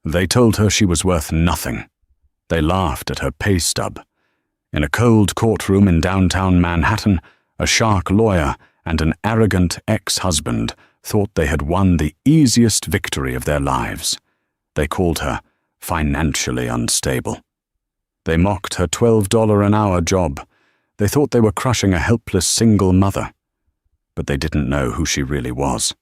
They told her she was worth nothing. They laughed at her pay stub. In a cold courtroom in downtown Manhattan, a shark lawyer and an arrogant ex-husband thought they had won the easiest victory of their lives. They called her financially unstable. They mocked her $12 an hour job. They thought they were crushing a helpless single mother. But they didn't know who she really was.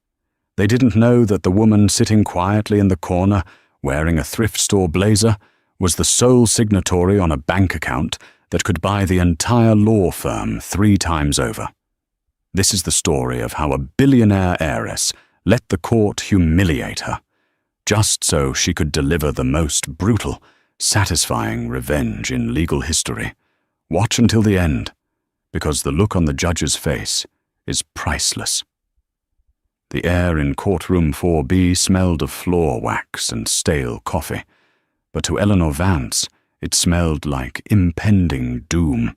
They didn't know that the woman sitting quietly in the corner, wearing a thrift store blazer, was the sole signatory on a bank account that could buy the entire law firm 3 times over. This is the story of how a billionaire heiress let the court humiliate her, just so she could deliver the most brutal, satisfying revenge in legal history. Watch until the end, because the look on the judge's face is priceless. The air in courtroom 4B smelled of floor wax and stale coffee, but to Eleanor Vance it smelled like impending doom.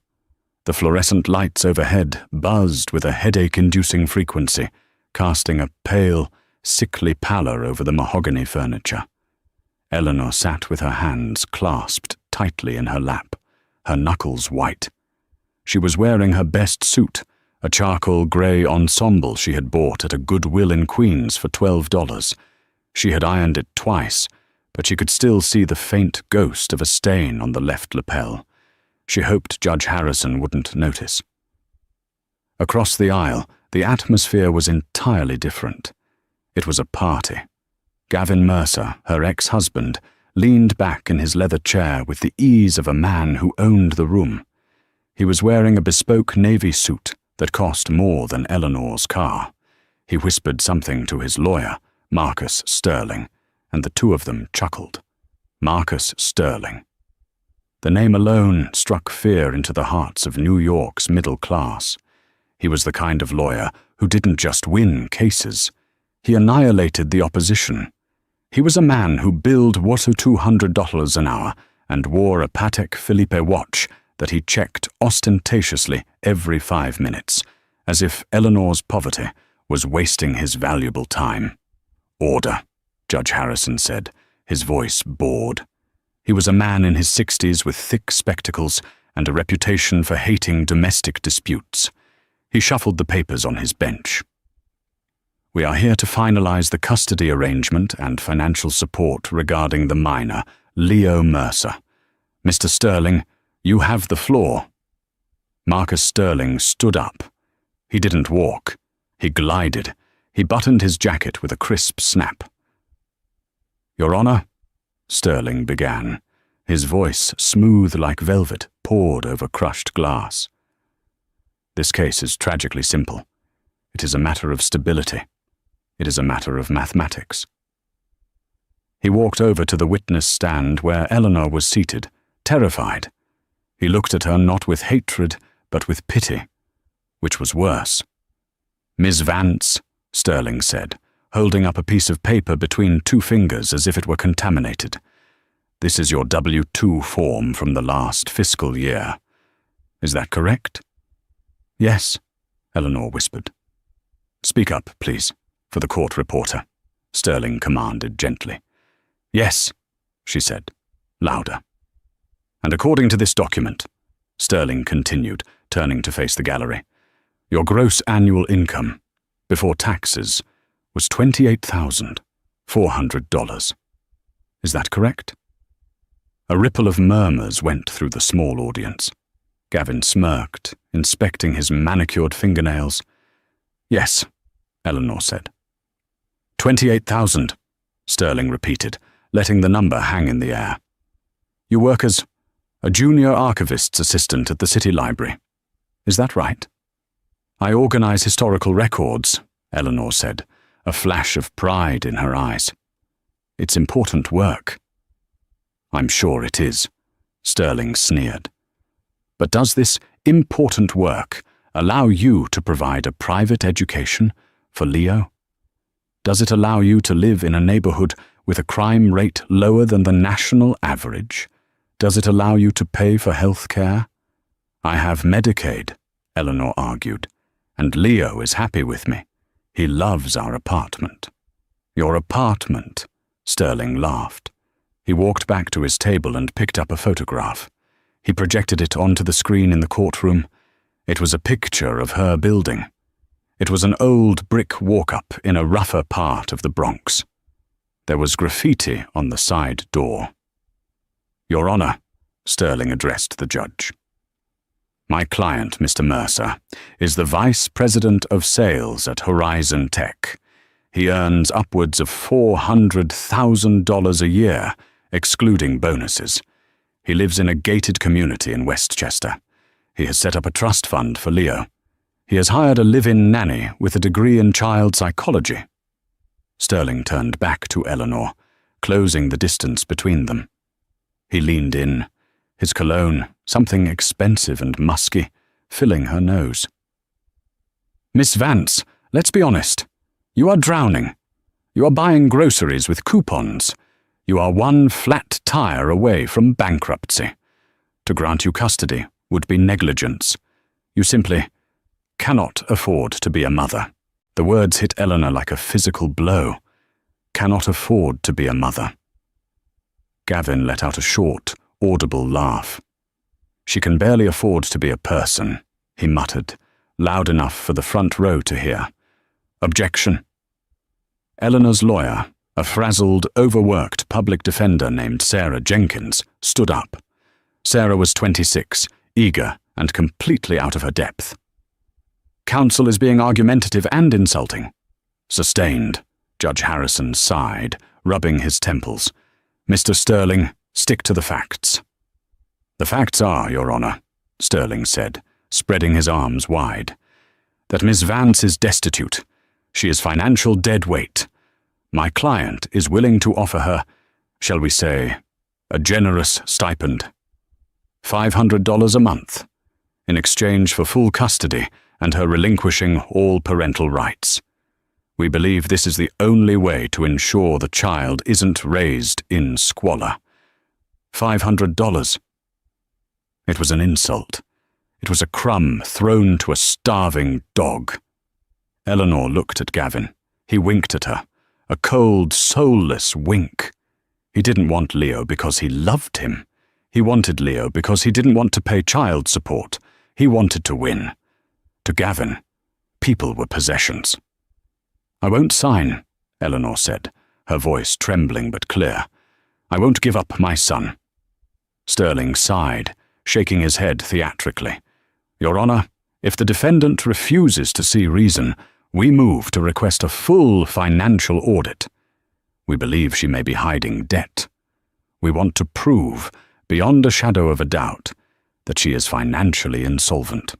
The fluorescent lights overhead buzzed with a headache-inducing frequency, casting a pale, sickly pallor over the mahogany furniture. Eleanor sat with her hands clasped tightly in her lap, her knuckles white. She was wearing her best suit, a charcoal grey ensemble she had bought at a Goodwill in Queens for $12. She had ironed it twice, but she could still see the faint ghost of a stain on the left lapel. She hoped Judge Harrison wouldn't notice. Across the aisle, the atmosphere was entirely different. It was a party. Gavin Mercer, her ex-husband, leaned back in his leather chair with the ease of a man who owned the room. He was wearing a bespoke navy suit that cost more than Eleanor's car. He whispered something to his lawyer, Marcus Sterling, and the two of them chuckled. Marcus Sterling. The name alone struck fear into the hearts of New York's middle class. He was the kind of lawyer who didn't just win cases. He annihilated the opposition. He was a man who billed $200 an hour and wore a Patek Philippe watch that he checked ostentatiously every 5 minutes, as if Eleanor's poverty was wasting his valuable time. "Order," Judge Harrison said, his voice bored. He was a man in his 60s with thick spectacles and a reputation for hating domestic disputes. He shuffled the papers on his bench. "We are here to finalize the custody arrangement and financial support regarding the minor, Leo Mercer. Mr. Sterling, you have the floor." Marcus Sterling stood up. He didn't walk. He glided. He buttoned his jacket with a crisp snap. "Your Honor," Sterling began, his voice smooth like velvet poured over crushed glass. "This case is tragically simple. It is a matter of stability. It is a matter of mathematics." He walked over to the witness stand where Eleanor was seated, terrified. He looked at her not with hatred, but with pity, which was worse. "Ms. Vance," Sterling said, holding up a piece of paper between 2 fingers as if it were contaminated. "This is your W-2 form from the last fiscal year. Is that correct?" "Yes," Eleanor whispered. "Speak up, please, for the court reporter," Sterling commanded gently. "Yes," she said, louder. "And according to this document," Sterling continued, turning to face the gallery, "your gross annual income, before taxes, was $28,400. Is that correct?" A ripple of murmurs went through the small audience. Gavin smirked, inspecting his manicured fingernails. "Yes," Eleanor said. 28,000, Sterling repeated, letting the number hang in the air. "You work as a junior archivist's assistant at the City Library. Is that right?" "I organize historical records," Eleanor said, a flash of pride in her eyes. "It's important work." "I'm sure it is," Sterling sneered. "But does this important work allow you to provide a private education for Leo? Does it allow you to live in a neighborhood with a crime rate lower than the national average? Does it allow you to pay for health care?" "I have Medicaid," Eleanor argued, "and Leo is happy with me. He loves our apartment." "Your apartment," Sterling laughed. He walked back to his table and picked up a photograph. He projected it onto the screen in the courtroom. It was a picture of her building. It was an old brick walk-up in a rougher part of the Bronx. There was graffiti on the side door. "Your Honor," Sterling addressed the judge. "My client, Mr. Mercer, is the Vice President of Sales at Horizon Tech. He earns upwards of $400,000 a year, excluding bonuses. He lives in a gated community in Westchester. He has set up a trust fund for Leo. He has hired a live-in nanny with a degree in child psychology." Sterling turned back to Eleanor, closing the distance between them. He leaned in, his cologne, something expensive and musky, filling her nose. "Miss Vance, let's be honest. You are drowning. You are buying groceries with coupons. You are one flat tire away from bankruptcy. To grant you custody would be negligence. You simply cannot afford to be a mother." The words hit Eleanor like a physical blow. Cannot afford to be a mother. Gavin let out a short, audible laugh. "She can barely afford to be a person," he muttered, loud enough for the front row to hear. "Objection." Eleanor's lawyer, a frazzled, overworked public defender named Sarah Jenkins, stood up. Sarah was 26, eager and completely out of her depth. "Counsel is being argumentative and insulting." "Sustained," Judge Harrison sighed, rubbing his temples. "Mr. Sterling, stick to the facts." "The facts are, Your Honor," Sterling said, spreading his arms wide, "that Miss Vance is destitute. She is financial dead weight. My client is willing to offer her, shall we say, a generous stipend. $500 a month, in exchange for full custody and her relinquishing all parental rights. We believe this is the only way to ensure the child isn't raised in squalor. $500. It was an insult. It was a crumb thrown to a starving dog. Eleanor looked at Gavin. He winked at her. A cold, soulless wink. He didn't want Leo because he loved him. He wanted Leo because he didn't want to pay child support. He wanted to win. To Gavin, people were possessions. "I won't sign," Eleanor said, her voice trembling but clear. "I won't give up my son." Sterling sighed, shaking his head theatrically. "Your Honor, if the defendant refuses to see reason, we move to request a full financial audit. We believe she may be hiding debt. We want to prove, beyond a shadow of a doubt, that she is financially insolvent."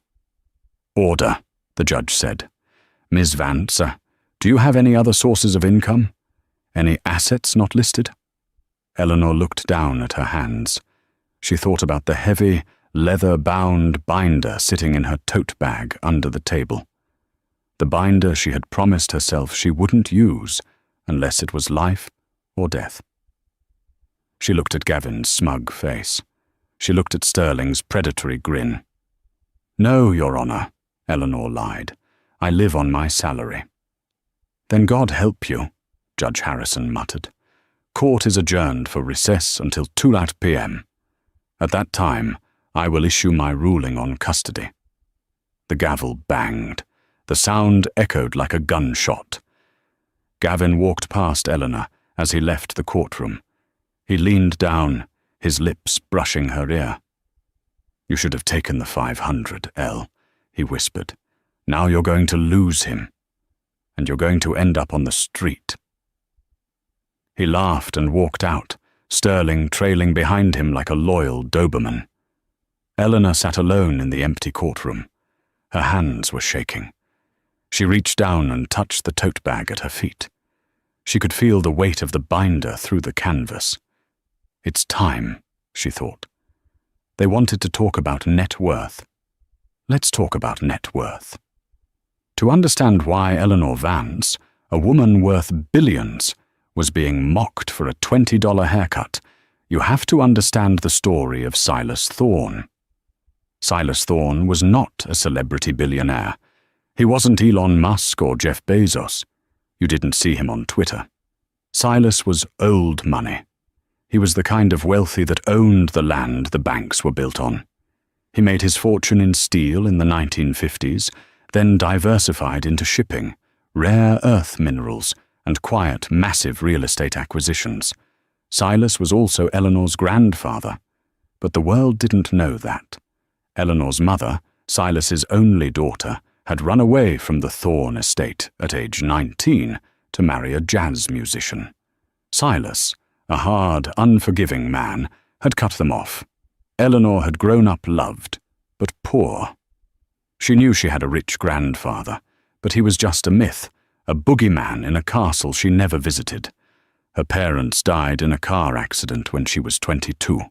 "Order," the judge said. "Ms. Vance, do you have any other sources of income? Any assets not listed?" Eleanor looked down at her hands. She thought about the heavy, leather-bound binder sitting in her tote bag under the table. The binder she had promised herself she wouldn't use unless it was life or death. She looked at Gavin's smug face. She looked at Sterling's predatory grin. "No, Your Honor," Eleanor lied. "I live on my salary." "Then God help you," Judge Harrison muttered. "Court is adjourned for recess until 2 p.m. At that time, I will issue my ruling on custody." The gavel banged. The sound echoed like a gunshot. Gavin walked past Eleanor as he left the courtroom. He leaned down, his lips brushing her ear. "You should have taken the 500, Elle," he whispered. "Now you're going to lose him, and you're going to end up on the street." He laughed and walked out, Sterling trailing behind him like a loyal Doberman. Eleanor sat alone in the empty courtroom. Her hands were shaking. She reached down and touched the tote bag at her feet. She could feel the weight of the binder through the canvas. "It's time," she thought. They wanted to talk about net worth. Let's talk about net worth. To understand why Eleanor Vance, a woman worth billions, was being mocked for a $20 haircut, you have to understand the story of Silas Thorne. Silas Thorne was not a celebrity billionaire. He wasn't Elon Musk or Jeff Bezos. You didn't see him on Twitter. Silas was old money. He was the kind of wealthy that owned the land the banks were built on. He made his fortune in steel in the 1950s, then diversified into shipping, rare earth minerals, and quiet, massive real estate acquisitions. Silas was also Eleanor's grandfather, but the world didn't know that. Eleanor's mother, Silas's only daughter, had run away from the Thorne estate at age 19 to marry a jazz musician. Silas, a hard, unforgiving man, had cut them off. Eleanor had grown up loved, but poor. She knew she had a rich grandfather, but he was just a myth, a boogeyman in a castle she never visited. Her parents died in a car accident when she was 22.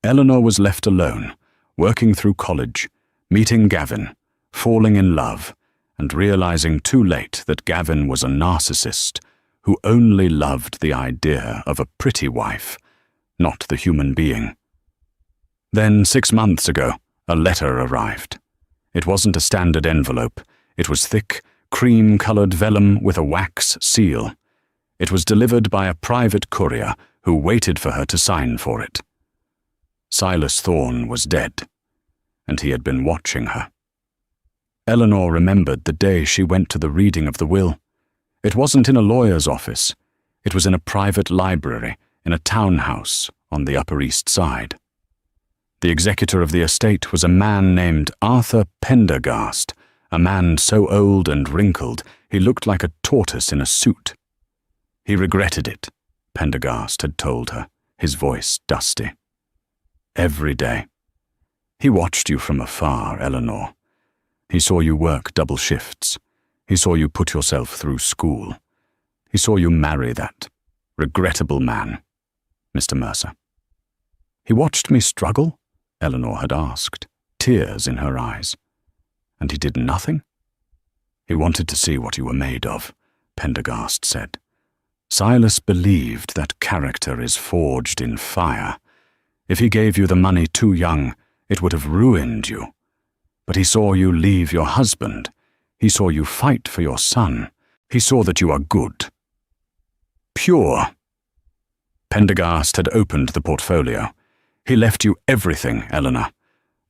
Eleanor was left alone, working through college, meeting Gavin, falling in love, and realizing too late that Gavin was a narcissist who only loved the idea of a pretty wife, not the human being. Then, 6 months ago, a letter arrived. It wasn't a standard envelope. It was thick, cream-colored vellum with a wax seal. It was delivered by a private courier who waited for her to sign for it. Silas Thorne was dead, and he had been watching her. Eleanor remembered the day she went to the reading of the will. It wasn't in a lawyer's office. It was in a private library in a townhouse on the Upper East Side. The executor of the estate was a man named Arthur Pendergast, a man so old and wrinkled he looked like a tortoise in a suit. He regretted it, Pendergast had told her, his voice dusty. Every day. He watched you from afar, Eleanor. He saw you work double shifts. He saw you put yourself through school. He saw you marry that regrettable man, Mr. Mercer. He watched me struggle? Eleanor had asked, tears in her eyes. And he did nothing? He wanted to see what you were made of, Pendergast said. Silas believed that character is forged in fire. If he gave you the money too young, it would have ruined you. But he saw you leave your husband. He saw you fight for your son. He saw that you are good. Pure. Pendergast had opened the portfolio. He left you everything, Eleanor.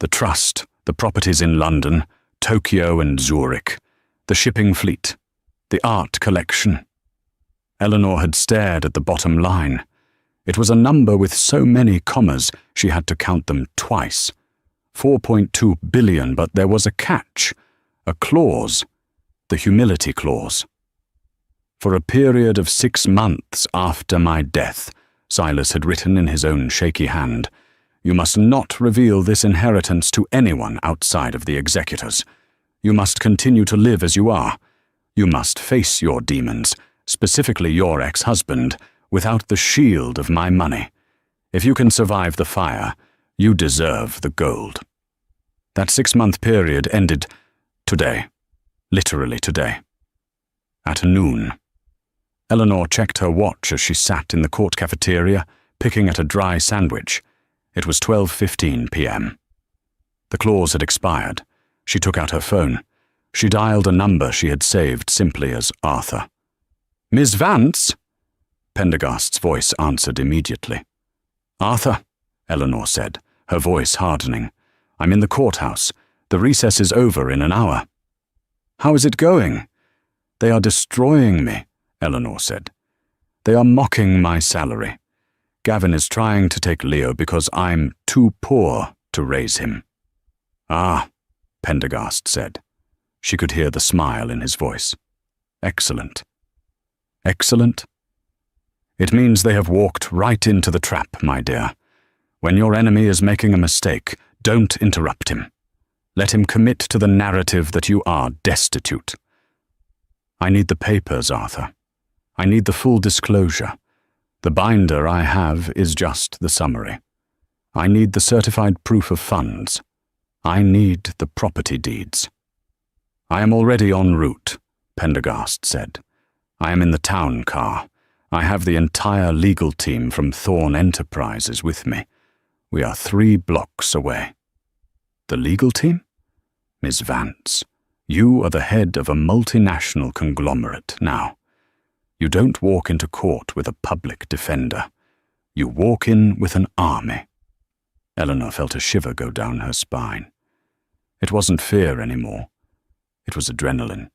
The trust, the properties in London, Tokyo and Zurich, the shipping fleet, the art collection. Eleanor had stared at the bottom line. It was a number with so many commas she had to count them twice. 4.2 billion, but there was a catch, a clause, the humility clause. For a period of 6 months after my death, Silas had written in his own shaky hand, you must not reveal this inheritance to anyone outside of the executors. You must continue to live as you are. You must face your demons, specifically your ex-husband, without the shield of my money. If you can survive the fire, you deserve the gold. That 6-month period ended today, literally today. At noon. Eleanor checked her watch as she sat in the court cafeteria, picking at a dry sandwich. It was 12:15 p.m. The clause had expired. She took out her phone. She dialed a number she had saved simply as Arthur. Miss Vance? Pendergast's voice answered immediately. Arthur, Eleanor said, her voice hardening. I'm in the courthouse. The recess is over in an hour. How is it going? They are destroying me, Eleanor said. They are mocking my salary. Gavin is trying to take Leo because I'm too poor to raise him. Ah, Pendergast said. She could hear the smile in his voice. Excellent. Excellent? It means they have walked right into the trap, my dear. When your enemy is making a mistake, don't interrupt him. Let him commit to the narrative that you are destitute. I need the papers, Arthur. I need the full disclosure. The binder I have is just the summary. I need the certified proof of funds. I need the property deeds. I am already en route, Pendergast said. I am in the town car. I have the entire legal team from Thorne Enterprises with me. We are 3 blocks away. The legal team? Miss Vance, you are the head of a multinational conglomerate now. You don't walk into court with a public defender. You walk in with an army. Eleanor felt a shiver go down her spine. It wasn't fear anymore. It was adrenaline.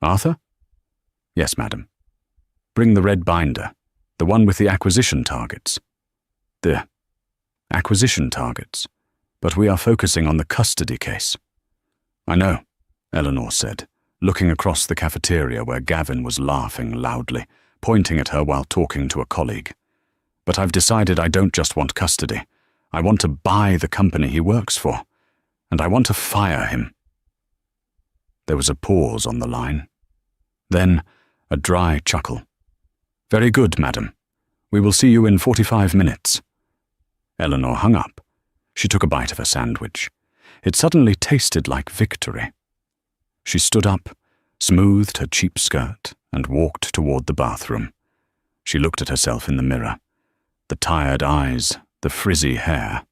Arthur? Yes, madam. Bring the red binder, the one with the acquisition targets. The acquisition targets, but we are focusing on the custody case. I know, Eleanor said, looking across the cafeteria where Gavin was laughing loudly, pointing at her while talking to a colleague. But I've decided I don't just want custody. I want to buy the company he works for, and I want to fire him. There was a pause on the line. Then a dry chuckle. Very good, madam. We will see you in 45 minutes. Eleanor hung up. She took a bite of her sandwich. It suddenly tasted like victory. She stood up, smoothed her cheap skirt, and walked toward the bathroom. She looked at herself in the mirror. The tired eyes, the frizzy hair.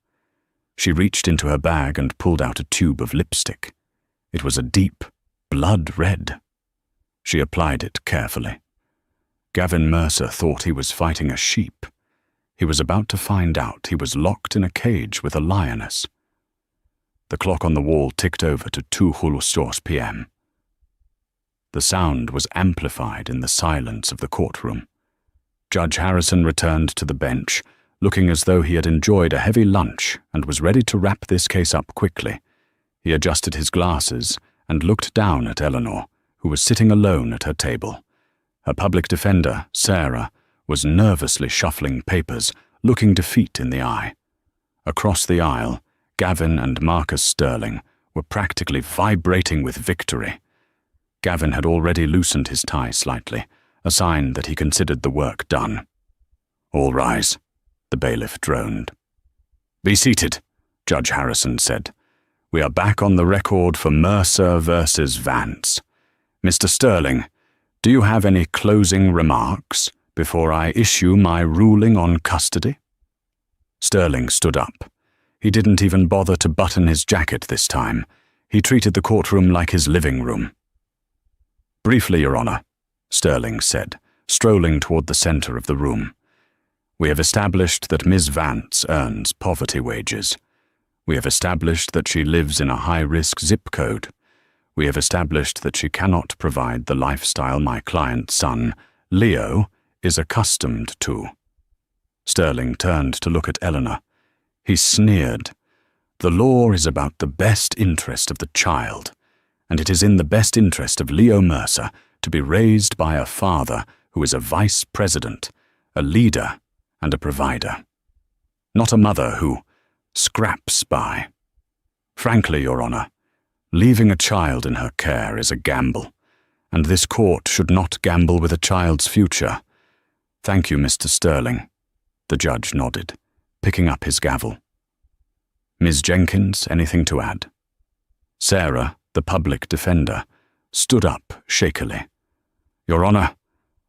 She reached into her bag and pulled out a tube of lipstick. It was a deep, blood red. She applied it carefully. Gavin Mercer thought he was fighting a sheep. He was about to find out he was locked in a cage with a lioness. The clock on the wall ticked over to 2:00 p.m. The sound was amplified in the silence of the courtroom. Judge Harrison returned to the bench, looking as though he had enjoyed a heavy lunch and was ready to wrap this case up quickly. He adjusted his glasses and looked down at Eleanor, who was sitting alone at her table. Her public defender, Sarah, was nervously shuffling papers, looking defeat in the eye. Across the aisle, Gavin and Marcus Sterling were practically vibrating with victory. Gavin had already loosened his tie slightly, a sign that he considered the work done. All rise, the bailiff droned. Be seated, Judge Harrison said. We are back on the record for Mercer versus Vance. Mr. Sterling, do you have any closing remarks before I issue my ruling on custody? Sterling stood up. He didn't even bother to button his jacket this time. He treated the courtroom like his living room. Briefly, Your Honor, Sterling said, strolling toward the center of the room. We have established that Ms. Vance earns poverty wages. We have established that she lives in a high-risk zip code. We have established that she cannot provide the lifestyle my client's son, Leo, is accustomed to. Sterling turned to look at Eleanor. He sneered. The law is about the best interest of the child, and it is in the best interest of Leo Mercer to be raised by a father who is a vice president, a leader, and a provider. Not a mother who scraps by. Frankly, Your Honor, leaving a child in her care is a gamble, and this court should not gamble with a child's future. Thank you, Mr. Sterling. The judge nodded, picking up his gavel. Ms. Jenkins, anything to add? Sarah, the public defender, stood up shakily. Your Honor,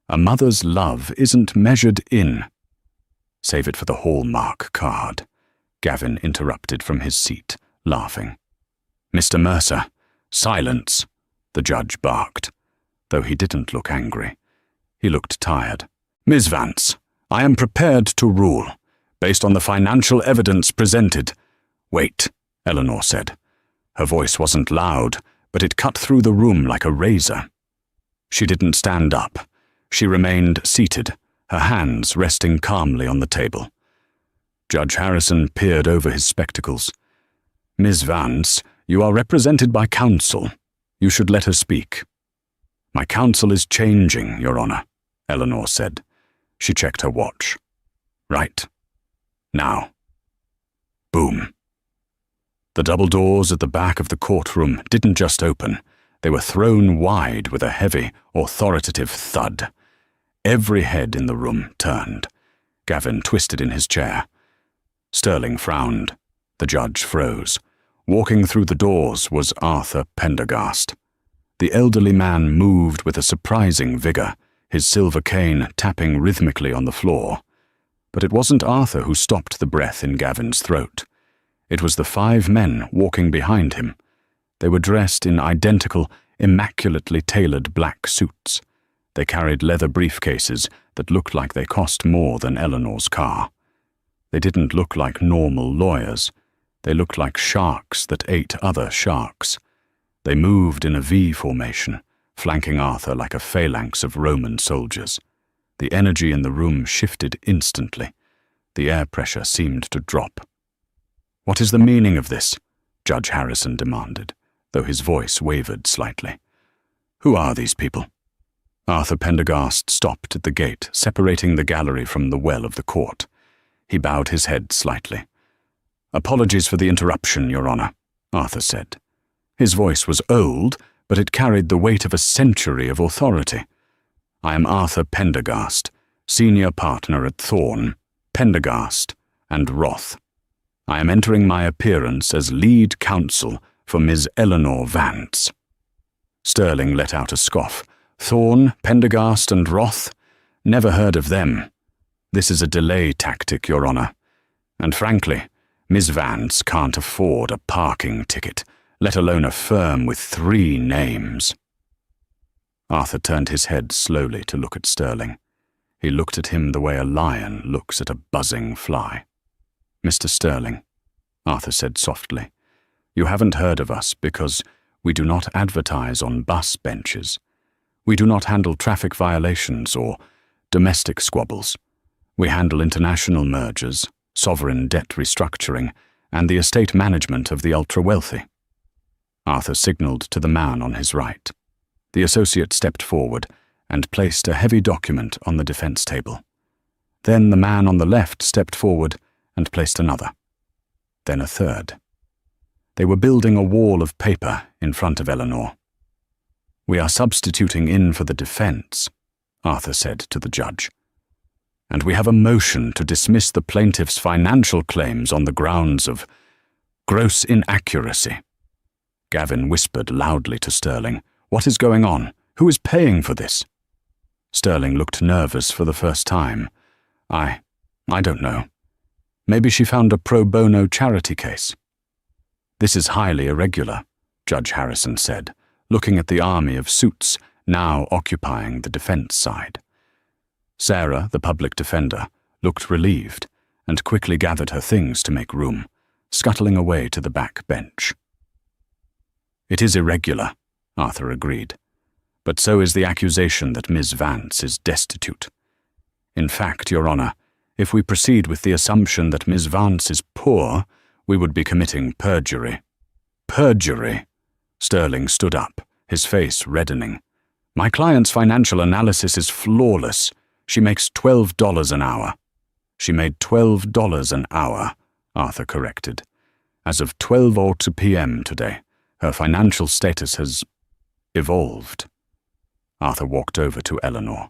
a mother's love isn't measured in. Save it for the hallmark card, Gavin interrupted from his seat, laughing. Mr. Mercer, silence, the judge barked, though he didn't look angry. He looked tired. Ms. Vance, I am prepared to rule, based on the financial evidence presented. Wait, Eleanor said. Her voice wasn't loud, but it cut through the room like a razor. She didn't stand up. She remained seated, her hands resting calmly on the table. Judge Harrison peered over his spectacles. Ms. Vance, you are represented by counsel. You should let her speak. My counsel is changing, Your Honor, Eleanor said. She checked her watch. Right. Now. Boom. The double doors at the back of the courtroom didn't just open. They were thrown wide with a heavy, authoritative thud. Every head in the room turned. Gavin twisted in his chair. Sterling frowned. The judge froze. Walking through the doors was Arthur Pendergast. The elderly man moved with a surprising vigor, his silver cane tapping rhythmically on the floor. But it wasn't Arthur who stopped the breath in Gavin's throat. It was the 5 men walking behind him. They were dressed in identical, immaculately tailored black suits. They carried leather briefcases that looked like they cost more than Eleanor's car. They didn't look like normal lawyers. They looked like sharks that ate other sharks. They moved in a V formation, flanking Arthur like a phalanx of Roman soldiers. The energy in the room shifted instantly. The air pressure seemed to drop. "What is the meaning of this?" Judge Harrison demanded, though his voice wavered slightly. "Who are these people?" Arthur Pendergast stopped at the gate, separating the gallery from the well of the court. He bowed his head slightly. "Apologies for the interruption, Your Honor," Arthur said. His voice was old, but it carried the weight of a century of authority. "I am Arthur Pendergast, senior partner at Thorne, Pendergast, and Roth. I am entering my appearance as lead counsel for Ms. Eleanor Vance." Sterling let out a scoff. "Thorne, Pendergast, and Roth? Never heard of them. This is a delay tactic, Your Honor. And frankly, Ms. Vance can't afford a parking ticket, let alone a firm with 3 names. Arthur turned his head slowly to look at Sterling. He looked at him the way a lion looks at a buzzing fly. "Mr. Sterling," Arthur said softly, "you haven't heard of us because we do not advertise on bus benches. We do not handle traffic violations or domestic squabbles. We handle international mergers, sovereign debt restructuring, and the estate management of the ultra-wealthy." Arthur signaled to the man on his right. The associate stepped forward and placed a heavy document on the defense table. Then the man on the left stepped forward and placed another. Then a third. They were building a wall of paper in front of Eleanor. "We are substituting in for the defense," Arthur said to the judge. "And we have a motion to dismiss the plaintiff's financial claims on the grounds of gross inaccuracy." Gavin whispered loudly to Sterling, "What is going on? Who is paying for this?" Sterling looked nervous for the first time. I don't know. Maybe she found a pro bono charity case." "This is highly irregular," Judge Harrison said, looking at the army of suits now occupying the defense side. Sarah, the public defender, looked relieved and quickly gathered her things to make room, scuttling away to the back bench. "It is irregular," Arthur agreed, "but so is the accusation that Ms. Vance is destitute. In fact, Your Honor, if we proceed with the assumption that Ms. Vance is poor, we would be committing perjury." "Perjury?" Sterling stood up, his face reddening. "My client's financial analysis is flawless. She makes $12 an hour." "She made $12 an hour," Arthur corrected. "As of 12:02 p.m. today, her financial status has evolved." Arthur walked over to Eleanor.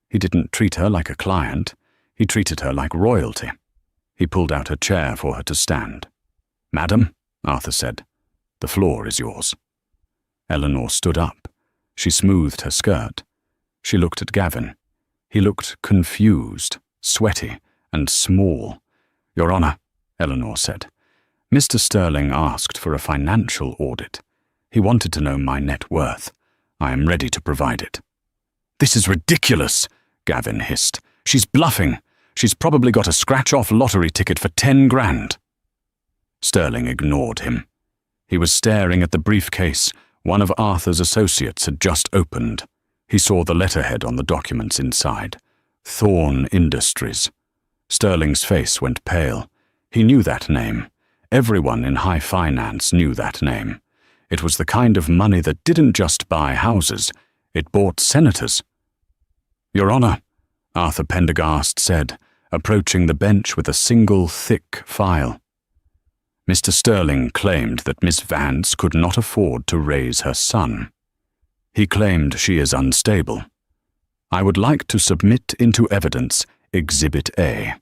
He didn't treat her like a client. He treated her like royalty. He pulled out a chair for her to stand. "Madam," Arthur said, "the floor is yours." Eleanor stood up. She smoothed her skirt. She looked at Gavin. He looked confused, sweaty, and small. "Your Honor," Eleanor said, "Mr. Sterling asked for a financial audit. He wanted to know my net worth. I am ready to provide it." "This is ridiculous," Gavin hissed. "She's bluffing. She's probably got a scratch-off lottery ticket for 10 grand. Sterling ignored him. He was staring at the briefcase one of Arthur's associates had just opened. He saw the letterhead on the documents inside. Thorne Industries. Sterling's face went pale. He knew that name. Everyone in high finance knew that name. It was the kind of money that didn't just buy houses, it bought senators. "Your Honor," Arthur Pendergast said, approaching the bench with a single thick file. "Mr. Sterling claimed that Miss Vance could not afford to raise her son. He claimed she is unstable. I would like to submit into evidence Exhibit A,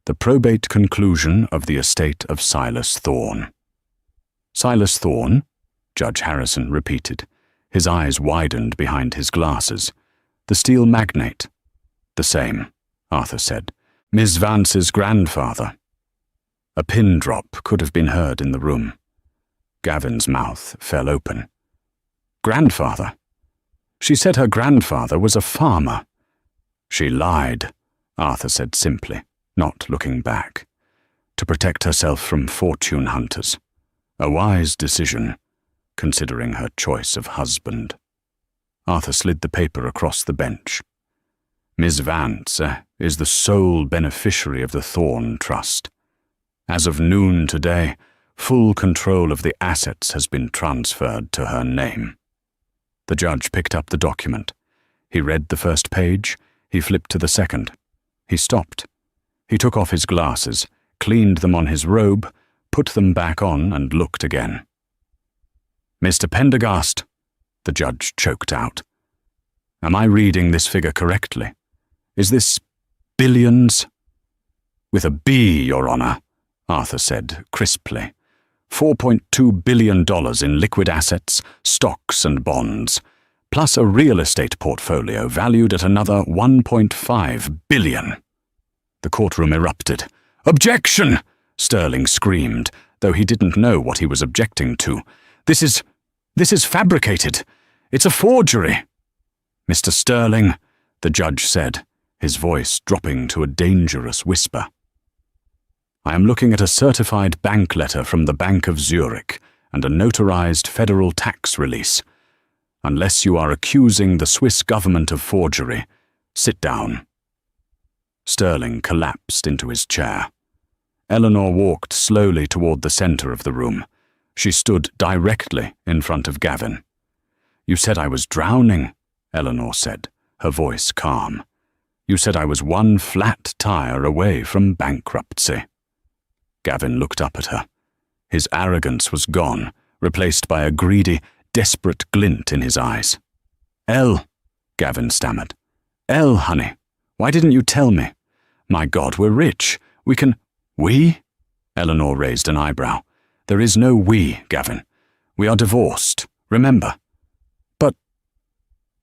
the probate conclusion of the estate of Silas Thorne." "Silas Thorne?" Judge Harrison repeated. His eyes widened behind his glasses. "The steel magnate?" "The same," Arthur said. "Miss Vance's grandfather." A pin drop could have been heard in the room. Gavin's mouth fell open. "Grandfather?" She said her grandfather was a farmer. She lied, Arthur said simply, not looking back, to protect herself from fortune hunters. A wise decision, considering her choice of husband. Arthur slid the paper across the bench. Miss Vance is the sole beneficiary of the Thorne Trust. As of noon today, full control of the assets has been transferred to her name. The judge picked up the document. He read the first page. He flipped to the second. He stopped. He took off his glasses, cleaned them on his robe, put them back on, and looked again. "Mr. Pendergast," the judge choked out. "Am I reading this figure correctly? Is this billions?" "With a B, Your Honor," Arthur said crisply. $4.2 billion in liquid assets, stocks and bonds, plus a real estate portfolio valued at another $1.5 billion. The courtroom erupted. "Objection!" Sterling screamed, though he didn't know what he was objecting to. This is fabricated. It's a forgery." "Mr. Sterling," the judge said, his voice dropping to a dangerous whisper. "I am looking at a certified bank letter from the Bank of Zurich and a notarized federal tax release. Unless you are accusing the Swiss government of forgery, sit down." Sterling collapsed into his chair. Eleanor walked slowly toward the center of the room. She stood directly in front of Gavin. "You said I was drowning," Eleanor said, her voice calm. "You said I was one flat tire away from bankruptcy." Gavin looked up at her. His arrogance was gone, replaced by a greedy, desperate glint in his eyes. "Elle," Gavin stammered. "Elle, honey, why didn't you tell me? My God, we're rich. We can—" "We?" Eleanor raised an eyebrow. "There is no we, Gavin. We are divorced, remember."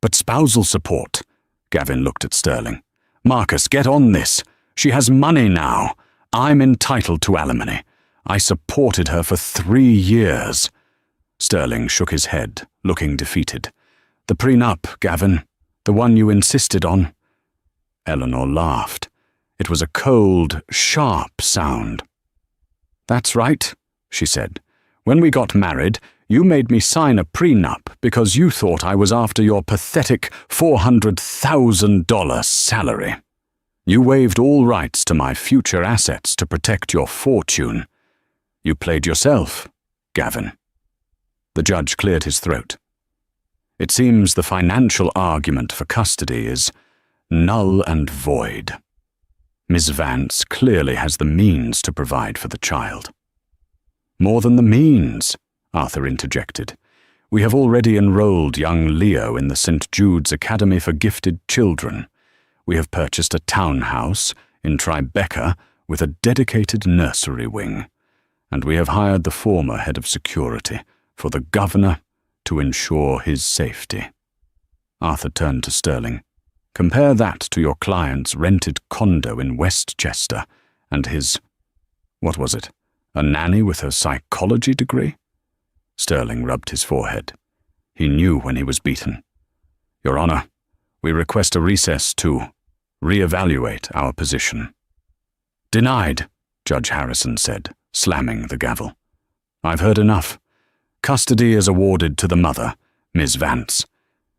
But spousal support." Gavin looked at Sterling. "Marcus, get on this. She has money now. I'm entitled to alimony. I supported her for 3 years. Sterling shook his head, looking defeated. "The prenup, Gavin. The one you insisted on." Eleanor laughed. It was a cold, sharp sound. "That's right," she said. "When we got married, you made me sign a prenup because you thought I was after your pathetic $400,000 salary. You waived all rights to my future assets to protect your fortune. You played yourself, Gavin." The judge cleared his throat. "It seems the financial argument for custody is null and void. Miss Vance clearly has the means to provide for the child." "More than the means," Arthur interjected. "We have already enrolled young Leo in the St. Jude's Academy for Gifted Children. We have purchased a townhouse in Tribeca with a dedicated nursery wing, and we have hired the former head of security for the governor to ensure his safety." Arthur turned to Sterling. "Compare that to your client's rented condo in Westchester and his, what was it, a nanny with a psychology degree?" Sterling rubbed his forehead. He knew when he was beaten. "Your Honor, we request a recess to re-evaluate our position." "Denied," Judge Harrison said, slamming the gavel. "I've heard enough. Custody is awarded to the mother, Ms. Vance.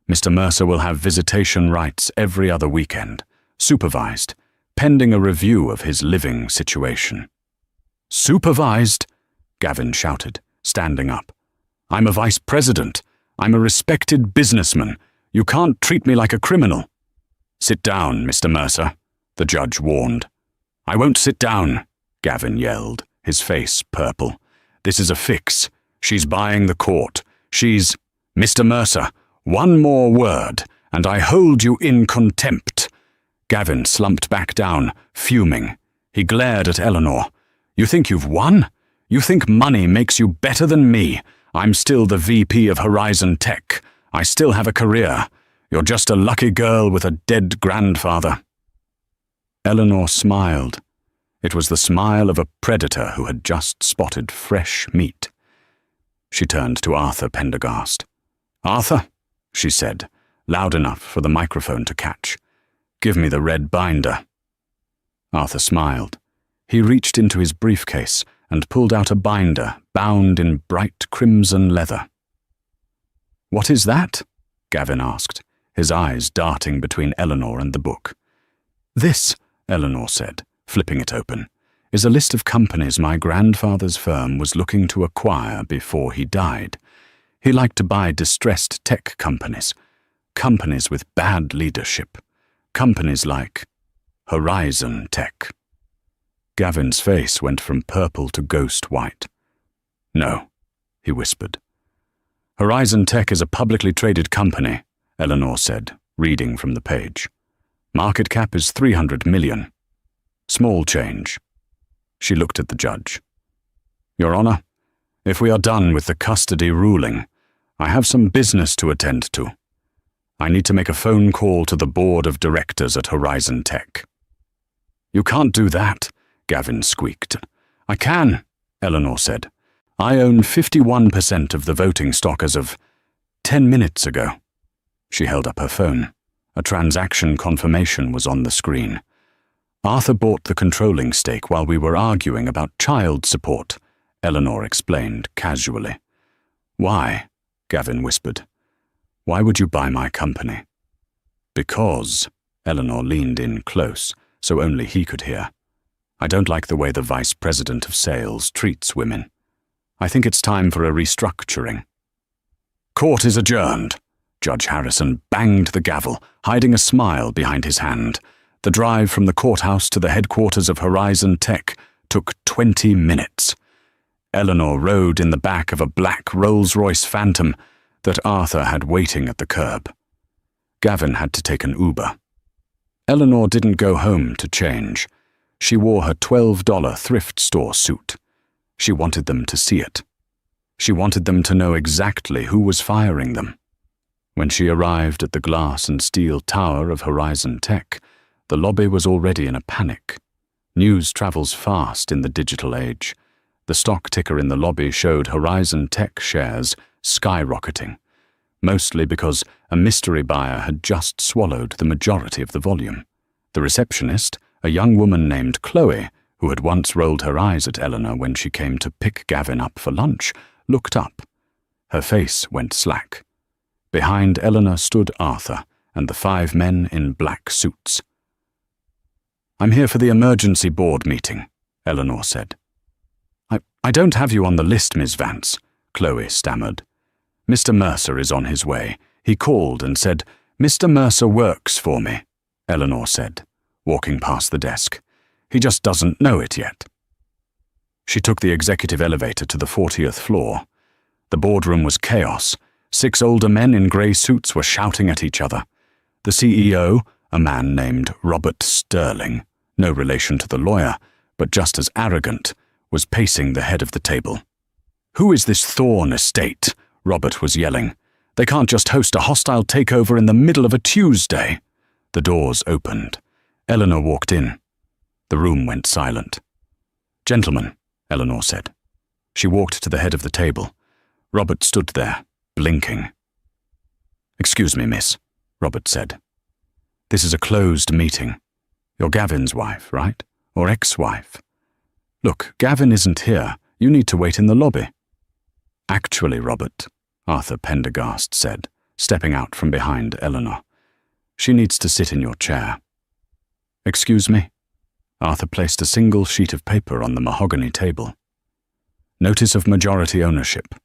Mr. Mercer will have visitation rights every other weekend, supervised, pending a review of his living situation." "Supervised?" Gavin shouted, standing up. "I'm a vice president. I'm a respected businessman. You can't treat me like a criminal." "Sit down, Mr. Mercer," the judge warned. "I won't sit down," Gavin yelled, his face purple. "This is a fix. She's buying the court. She's—" "Mr. Mercer, one more word, and I hold you in contempt." Gavin slumped back down, fuming. He glared at Eleanor. "You think you've won? You think money makes you better than me? I'm still the VP of Horizon Tech. I still have a career. You're just a lucky girl with a dead grandfather." Eleanor smiled. It was the smile of a predator who had just spotted fresh meat. She turned to Arthur Pendergast. "Arthur," she said, loud enough for the microphone to catch. "Give me the red binder." Arthur smiled. He reached into his briefcase and pulled out a binder bound in bright crimson leather. "What is that?" Gavin asked, his eyes darting between Eleanor and the book. "This," Eleanor said, flipping it open, "is a list of companies my grandfather's firm was looking to acquire before he died. He liked to buy distressed tech companies, companies with bad leadership, companies like Horizon Tech." Gavin's face went from purple to ghost white. "No," he whispered. "Horizon Tech is a publicly traded company," Eleanor said, reading from the page. "Market cap is 300 million. Small change." She looked at the judge. "Your Honor, if we are done with the custody ruling, I have some business to attend to. I need to make a phone call to the board of directors at Horizon Tech." "You can't do that," Gavin squeaked. "I can," Eleanor said. "I own 51% of the voting stock as of 10 minutes ago." She held up her phone. A transaction confirmation was on the screen. "Arthur bought the controlling stake while we were arguing about child support," Eleanor explained casually. "Why?" Gavin whispered. "Why would you buy my company?" "Because," Eleanor leaned in close, so only he could hear, "I don't like the way the vice president of sales treats women. I think it's time for a restructuring." "Court is adjourned." Judge Harrison banged the gavel, hiding a smile behind his hand. The drive from the courthouse to the headquarters of Horizon Tech took 20 minutes. Eleanor rode in the back of a black Rolls-Royce Phantom that Arthur had waiting at the curb. Gavin had to take an Uber. Eleanor didn't go home to change. She wore her $12 thrift store suit. She wanted them to see it. She wanted them to know exactly who was firing them. When she arrived at the glass and steel tower of Horizon Tech, the lobby was already in a panic. News travels fast in the digital age. The stock ticker in the lobby showed Horizon Tech shares skyrocketing, mostly because a mystery buyer had just swallowed the majority of the volume. The receptionist, a young woman named Chloe, who had once rolled her eyes at Eleanor when she came to pick Gavin up for lunch, looked up. Her face went slack. Behind Eleanor stood Arthur and the 5 men in black suits. "I'm here for the emergency board meeting," Eleanor said. I don't have you on the list, Ms. Vance," Chloe stammered. "Mr. Mercer is on his way. He called and said, 'Mr. Mercer works for me,'" Eleanor said, walking past the desk. "He just doesn't know it yet." She took the executive elevator to the 40th floor. The boardroom was chaos. 6 older men in grey suits were shouting at each other. The CEO, a man named Robert Sterling, no relation to the lawyer, but just as arrogant, was pacing the head of the table. "Who is this Thorne estate?" Robert was yelling. "They can't just host a hostile takeover in the middle of a Tuesday." The doors opened. Eleanor walked in. The room went silent. "Gentlemen," Eleanor said. She walked to the head of the table. Robert stood there, blinking. "Excuse me, miss," Robert said. "This is a closed meeting. You're Gavin's wife, right? Or ex-wife? Look, Gavin isn't here. You need to wait in the lobby." "Actually, Robert," Arthur Pendergast said, stepping out from behind Eleanor, "she needs to sit in your chair." "Excuse me?" Arthur placed a single sheet of paper on the mahogany table. "Notice of majority ownership.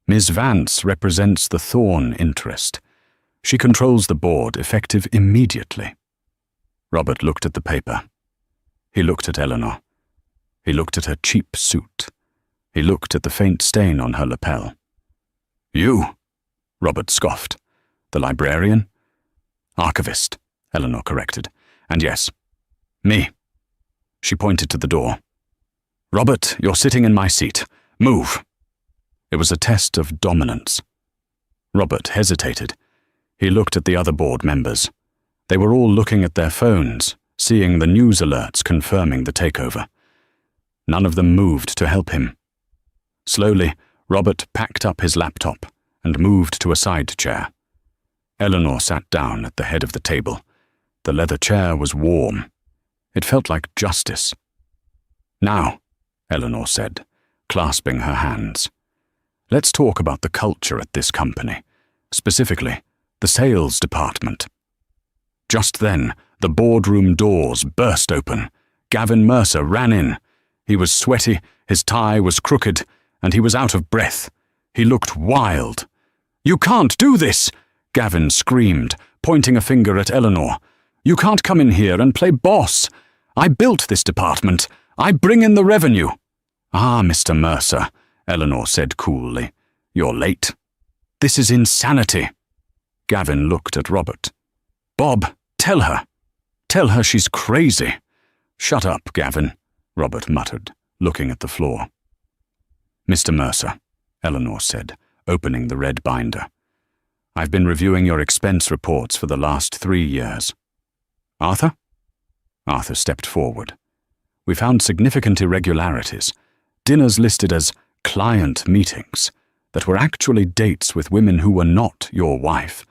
Ms. Vance represents the Thorne interest. She controls the board, effective immediately." Robert looked at the paper. He looked at Eleanor. He looked at her cheap suit. He looked at the faint stain on her lapel. "You?" Robert scoffed. "The librarian?" "Archivist," Eleanor corrected. "And yes, me." She pointed to the door. "Robert, you're sitting in my seat. Move." It was a test of dominance. Robert hesitated. He looked at the other board members. They were all looking at their phones, seeing the news alerts confirming the takeover. None of them moved to help him. Slowly, Robert packed up his laptop and moved to a side chair. Eleanor sat down at the head of the table. The leather chair was warm. It felt like justice. "Now," Eleanor said, clasping her hands, "let's talk about the culture at this company, specifically the sales department." Just then, the boardroom doors burst open. Gavin Mercer ran in. He was sweaty, his tie was crooked, and he was out of breath. He looked wild. "You can't do this!" Gavin screamed, pointing a finger at Eleanor. "You can't come in here and play boss. I built this department. I bring in the revenue." "Ah, Mr. Mercer," Eleanor said coolly. "You're late. This is insanity." Gavin looked at Robert. "Bob, tell her. Tell her she's crazy." "Shut up, Gavin," Robert muttered, looking at the floor. "Mr. Mercer," Eleanor said, opening the red binder. "I've been reviewing your expense reports for the last 3 years. Arthur?" Arthur stepped forward. "We found significant irregularities, dinners listed as client meetings that were actually dates with women who were not your wife,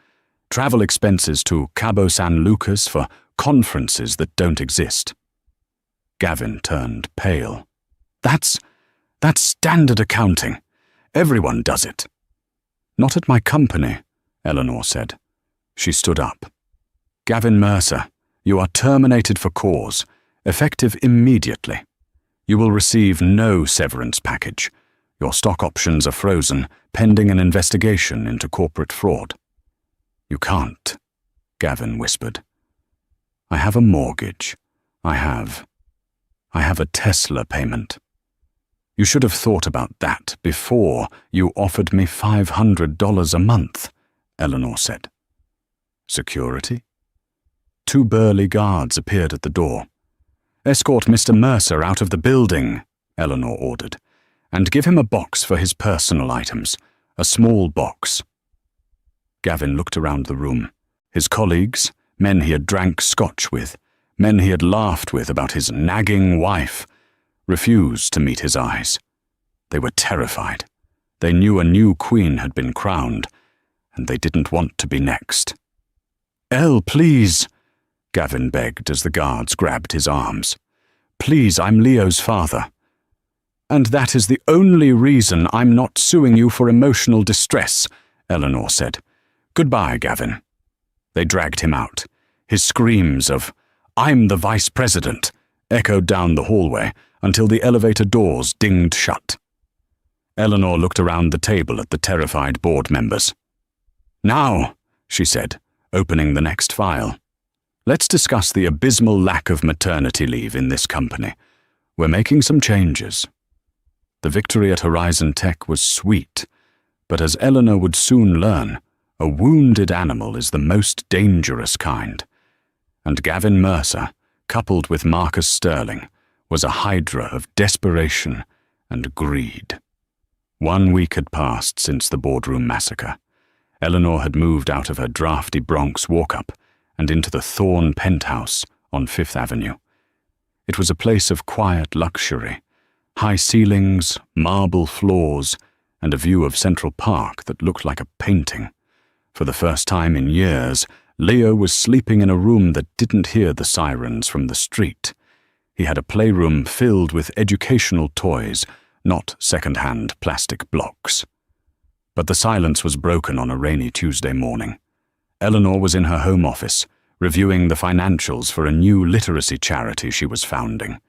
travel expenses to Cabo San Lucas for conferences that don't exist." Gavin turned pale. That's standard accounting. Everyone does it." "Not at my company," Eleanor said. She stood up. "Gavin Mercer, you are terminated for cause, effective immediately. You will receive no severance package. Your stock options are frozen, pending an investigation into corporate fraud." "You can't," Gavin whispered. "I have a mortgage. I have a Tesla payment." "You should have thought about that before you offered me $500 a month," Eleanor said. "Security?" 2 burly guards appeared at the door. "Escort Mr. Mercer out of the building," Eleanor ordered, "and give him a box for his personal items, a small box." Gavin looked around the room. His colleagues, men he had drank scotch with, men he had laughed with about his nagging wife, refused to meet his eyes. They were terrified. They knew a new queen had been crowned, and they didn't want to be next. "Elle, please," Gavin begged as the guards grabbed his arms. "Please, I'm Leo's father. And that is the only reason I'm not suing you for emotional distress," Eleanor said. "Goodbye, Gavin." They dragged him out. His screams of, "I'm the vice president," echoed down the hallway until the elevator doors dinged shut. Eleanor looked around the table at the terrified board members. "Now," she said, opening the next file, "let's discuss the abysmal lack of maternity leave in this company. We're making some changes." The victory at Horizon Tech was sweet, but as Eleanor would soon learn, a wounded animal is the most dangerous kind. And Gavin Mercer, coupled with Marcus Sterling, was a hydra of desperation and greed. 1 week had passed since the boardroom massacre. Eleanor had moved out of her drafty Bronx walk-up and into the Thorn penthouse on 5th Avenue. It was a place of quiet luxury, high ceilings, marble floors, and a view of Central Park that looked like a painting. For the first time in years, Leo was sleeping in a room that didn't hear the sirens from the street. He had a playroom filled with educational toys, not second-hand plastic blocks. But the silence was broken on a rainy Tuesday morning. Eleanor was in her home office, reviewing the financials for a new literacy charity she was founding.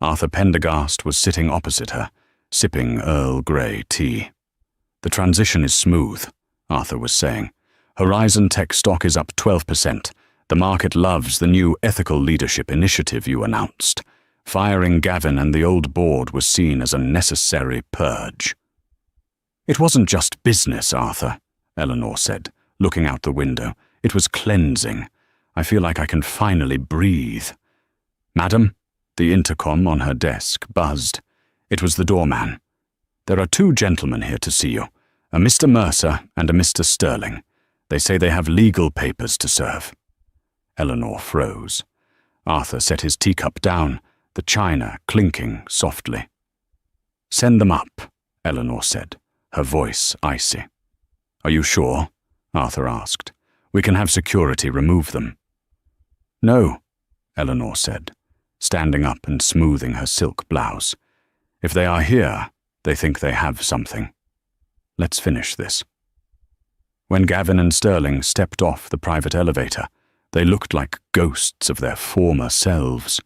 Arthur Pendergast was sitting opposite her, sipping Earl Grey tea. "The transition is smooth," Arthur was saying. "Horizon Tech stock is up 12%. The market loves the new ethical leadership initiative you announced. Firing Gavin and the old board was seen as a necessary purge." "It wasn't just business, Arthur," Eleanor said, looking out the window. "It was cleansing. I feel like I can finally breathe." "Madam," the intercom on her desk buzzed. It was the doorman. "There are 2 gentlemen here to see you, a Mr. Mercer and a Mr. Sterling. They say they have legal papers to serve." Eleanor froze. Arthur set his teacup down, the china clinking softly. "Send them up," Eleanor said, her voice icy. "Are you sure?" Arthur asked. We can have security remove them." "No," Eleanor said, standing up and smoothing her silk blouse. "If they are here, they think they have something. Let's finish this." When Gavin and Sterling stepped off the private elevator, they looked like ghosts of their former selves.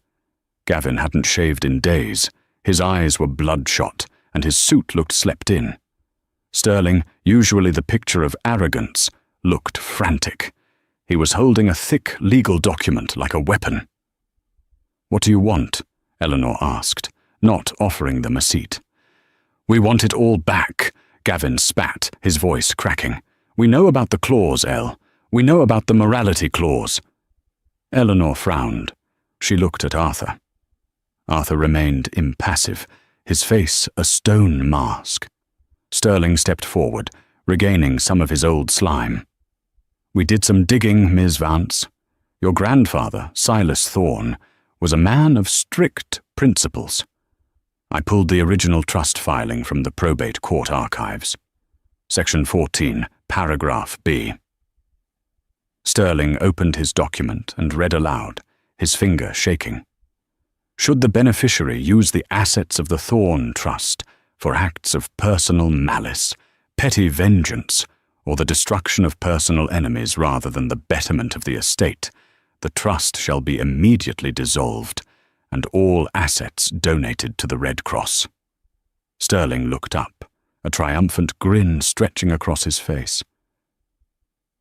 Gavin hadn't shaved in days, his eyes were bloodshot, and his suit looked slept in. Sterling, usually the picture of arrogance, looked frantic. He was holding a thick legal document like a weapon. "What do you want?" Eleanor asked, not offering them a seat. "We want it all back," Gavin spat, his voice cracking. "We know about the clause, Elle. We know about the morality clause." Eleanor frowned. She looked at Arthur. Arthur remained impassive, his face a stone mask. Sterling stepped forward, regaining some of his old slime. "We did some digging, Ms. Vance. Your grandfather, Silas Thorne, was a man of strict principles. I pulled the original trust filing from the probate court archives. Section 14, paragraph B." Sterling opened his document and read aloud, his finger shaking. "Should the beneficiary use the assets of the Thorne Trust for acts of personal malice, petty vengeance, or the destruction of personal enemies rather than the betterment of the estate, the trust shall be immediately dissolved and all assets donated to the Red Cross." Sterling looked up, a triumphant grin stretching across his face.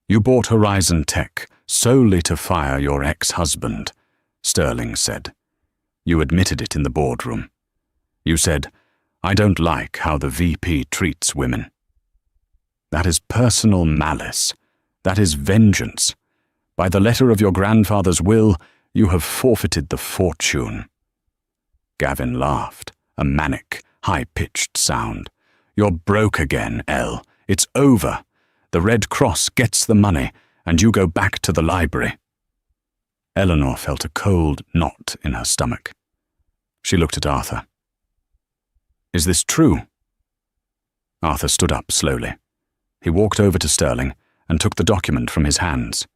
"You bought Horizon Tech solely to fire your ex-husband," Sterling said. "You admitted it in the boardroom. You said, 'I don't like how the VP treats women.' That is personal malice. That is vengeance. By the letter of your grandfather's will, you have forfeited the fortune." Gavin laughed, a manic, high-pitched sound. "You're broke again, Elle. It's over. The Red Cross gets the money, and you go back to the library." Eleanor felt a cold knot in her stomach. She looked at Arthur. "Is this true?" Arthur stood up slowly. He walked over to Sterling and took the document from his hands.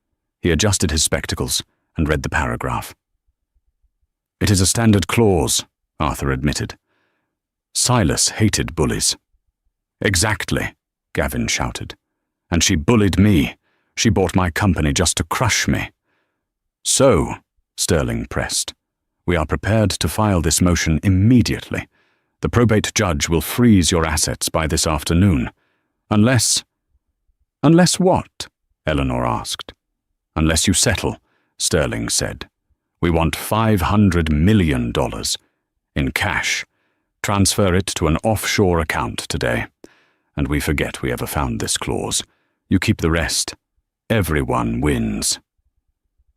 He adjusted his spectacles and read the paragraph. "It is a standard clause," Arthur admitted. "Silas hated bullies." "Exactly," Gavin shouted. "And she bullied me. She bought my company just to crush me." "So," Sterling pressed, "we are prepared to file this motion immediately. The probate judge will freeze your assets by this afternoon. Unless—" "Unless what?" Eleanor asked. "Unless you settle," Sterling said. "We want $500 million in cash. Transfer it to an offshore account today. And we forget we ever found this clause. You keep the rest. Everyone wins."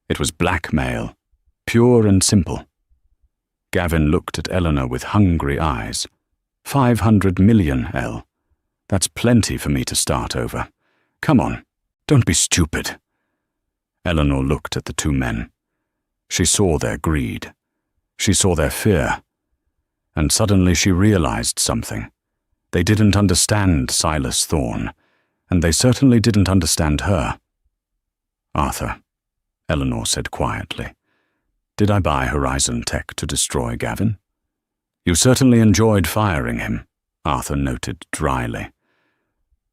It was blackmail, pure and simple. Gavin looked at Eleanor with hungry eyes. $500 million, Elle. That's plenty for me to start over. Come on, don't be stupid." Eleanor looked at the two men. She saw their greed. She saw their fear. And suddenly she realized something. They didn't understand Silas Thorne, and they certainly didn't understand her. "Arthur," Eleanor said quietly, "did I buy Horizon Tech to destroy Gavin?" "You certainly enjoyed firing him," Arthur noted dryly.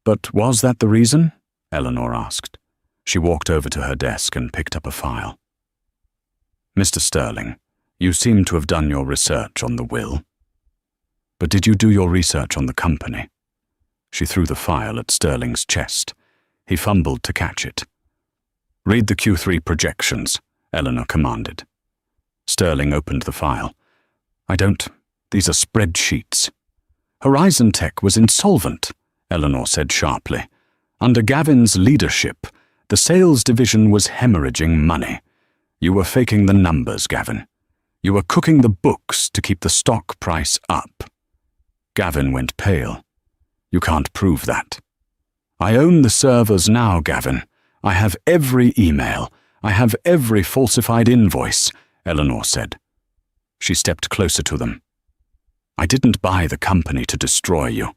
"But was that the reason?" Eleanor asked. She walked over to her desk and picked up a file. "Mr. Sterling, you seem to have done your research on the will. But did you do your research on the company?" She threw the file at Sterling's chest. He fumbled to catch it. "Read the Q3 projections," Eleanor commanded. Sterling opened the file. These are spreadsheets." "Horizon Tech was insolvent," Eleanor said sharply. "Under Gavin's leadership, the sales division was hemorrhaging money. You were faking the numbers, Gavin. You were cooking the books to keep the stock price up." Gavin went pale. "You can't prove that." "I own the servers now, Gavin. I have every email. I have every falsified invoice," Eleanor said. She stepped closer to them. "I didn't buy the company to destroy you.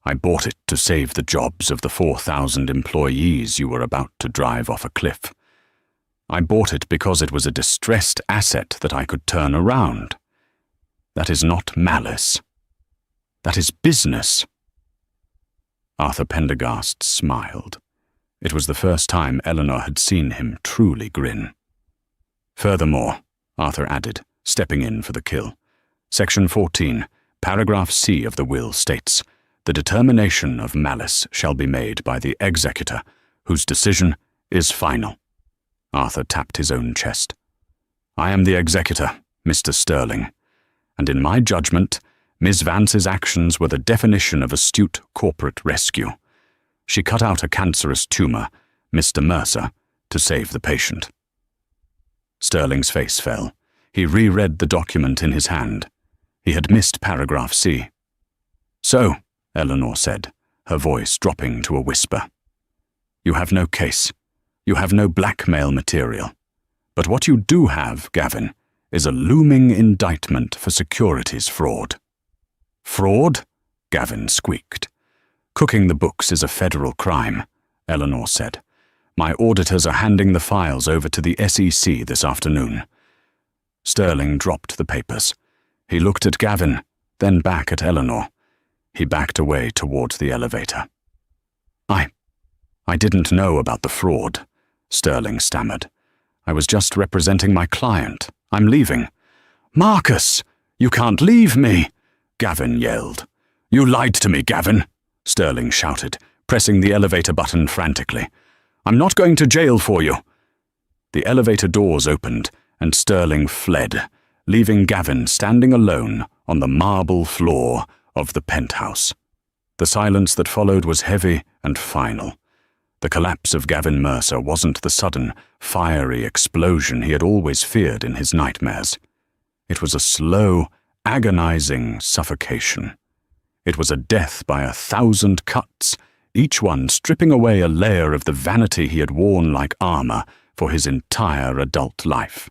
I bought it to save the jobs of the 4,000 employees you were about to drive off a cliff. I bought it because it was a distressed asset that I could turn around. That is not malice. That is business." Arthur Pendergast smiled. It was the first time Eleanor had seen him truly grin. "Furthermore," Arthur added, stepping in for the kill, Section 14, Paragraph C of the will states, "The determination of malice shall be made by the executor, whose decision is final." Arthur tapped his own chest. "I am the executor, Mr. Sterling, and in my judgment, Ms. Vance's actions were the definition of astute corporate rescue. She cut out a cancerous tumor, Mr. Mercer, to save the patient." Sterling's face fell. He reread the document in his hand. He had missed paragraph C. "So," Eleanor said, her voice dropping to a whisper, "you have no case. You have no blackmail material. But what you do have, Gavin, is a looming indictment for securities fraud." "Fraud?" Gavin squeaked. "Cooking the books is a federal crime," Eleanor said. "My auditors are handing the files over to the SEC this afternoon." Sterling dropped the papers. He looked at Gavin, then back at Eleanor. He backed away towards the elevator. I didn't know about the fraud," Sterling stammered. "I was just representing my client. I'm leaving." "Marcus, you can't leave me!" Gavin yelled. "You lied to me, Gavin," Sterling shouted, pressing the elevator button frantically. "I'm not going to jail for you." The elevator doors opened, and Sterling fled, leaving Gavin standing alone on the marble floor of the penthouse. The silence that followed was heavy and final. The collapse of Gavin Mercer wasn't the sudden, fiery explosion he had always feared in his nightmares. It was a slow, agonizing suffocation. It was a death by 1,000 cuts, each one stripping away a layer of the vanity he had worn like armor for his entire adult life.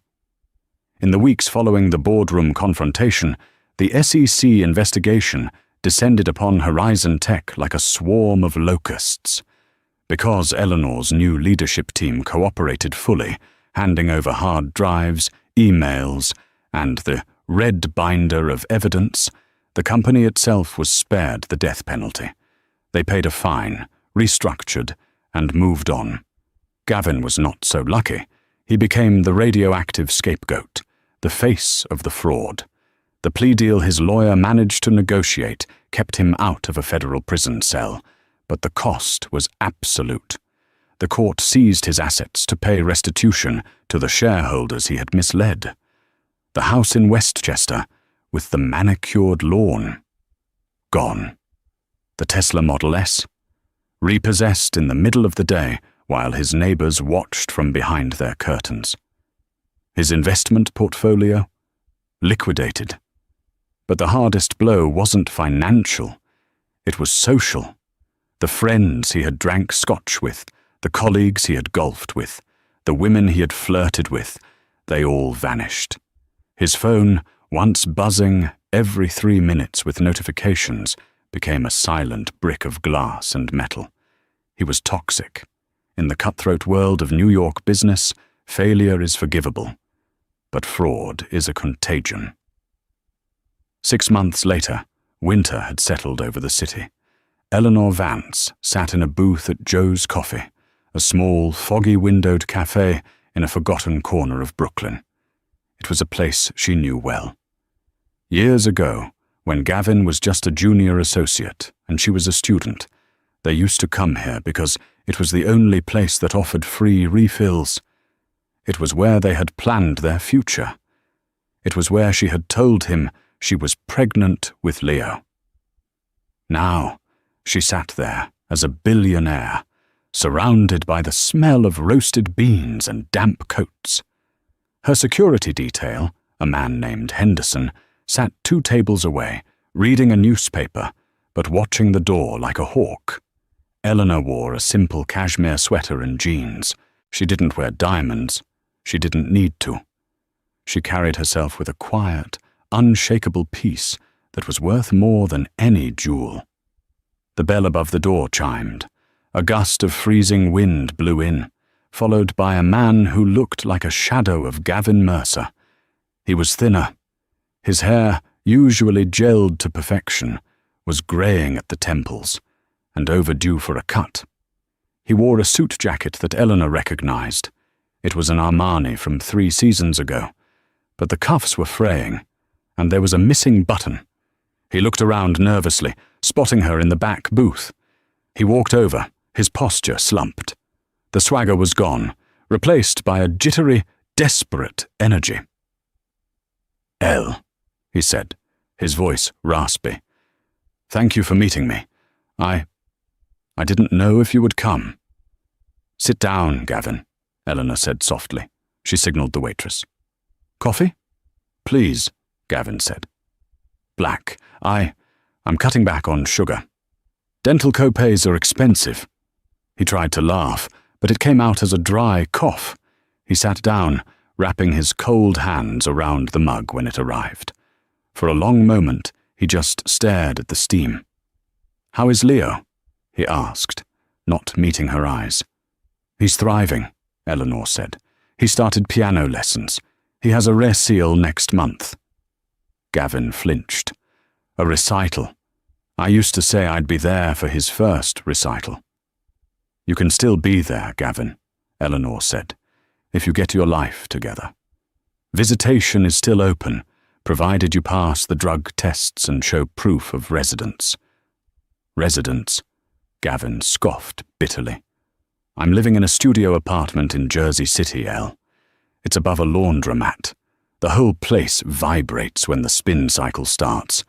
In the weeks following the boardroom confrontation, the SEC investigation descended upon Horizon Tech like a swarm of locusts. Because Eleanor's new leadership team cooperated fully, handing over hard drives, emails, and the red binder of evidence, the company itself was spared the death penalty. They paid a fine, restructured, and moved on. Gavin was not so lucky. He became the radioactive scapegoat, the face of the fraud. The plea deal his lawyer managed to negotiate kept him out of a federal prison cell, but the cost was absolute. The court seized his assets to pay restitution to the shareholders he had misled. The house in Westchester, with the manicured lawn, gone. The Tesla Model S, repossessed in the middle of the day while his neighbors watched from behind their curtains. His investment portfolio, liquidated. But the hardest blow wasn't financial, it was social. The friends he had drank scotch with, the colleagues he had golfed with, the women he had flirted with, they all vanished. His phone, once buzzing every 3 minutes with notifications, became a silent brick of glass and metal. He was toxic. In the cutthroat world of New York business, failure is forgivable, but fraud is a contagion. 6 months later, winter had settled over the city. Eleanor Vance sat in a booth at Joe's Coffee, a small, foggy-windowed cafe in a forgotten corner of Brooklyn. It was a place she knew well. Years ago, when Gavin was just a junior associate and she was a student, they used to come here because it was the only place that offered free refills. It was where they had planned their future. It was where she had told him she was pregnant with Leo. Now, she sat there as a billionaire, surrounded by the smell of roasted beans and damp coats. Her security detail, a man named Henderson, sat 2 tables away, reading a newspaper, but watching the door like a hawk. Eleanor wore a simple cashmere sweater and jeans. She didn't wear diamonds. She didn't need to. She carried herself with a quiet, unshakable peace that was worth more than any jewel. The bell above the door chimed. A gust of freezing wind blew in, followed by a man who looked like a shadow of Gavin Mercer. He was thinner. His hair, usually gelled to perfection, was greying at the temples and overdue for a cut. He wore a suit jacket that Eleanor recognized. It was an Armani from 3 seasons ago, but the cuffs were fraying, and there was a missing button. He looked around nervously, spotting her in the back booth. He walked over, his posture slumped. The swagger was gone, replaced by a jittery, desperate energy. "Elle," he said, his voice raspy. "Thank you for meeting me. I didn't know if you would come." "Sit down, Gavin," Eleanor said softly. She signaled the waitress. "Coffee?" "Please," Gavin said. "Black. I'm cutting back on sugar. Dental copays are expensive." He tried to laugh, but it came out as a dry cough. He sat down, wrapping his cold hands around the mug when it arrived. For a long moment, he just stared at the steam. "How is Leo?" he asked, not meeting her eyes. "He's thriving," Eleanor said. "He started piano lessons. He has a recital next month." Gavin flinched. "A recital. I used to say I'd be there for his first recital." "You can still be there, Gavin," Eleanor said, "if you get your life together. Visitation is still open, provided you pass the drug tests and show proof of residence." "Residence?" Gavin scoffed bitterly. "I'm living in a studio apartment in Jersey City, Elle. It's above a laundromat. The whole place vibrates when the spin cycle starts.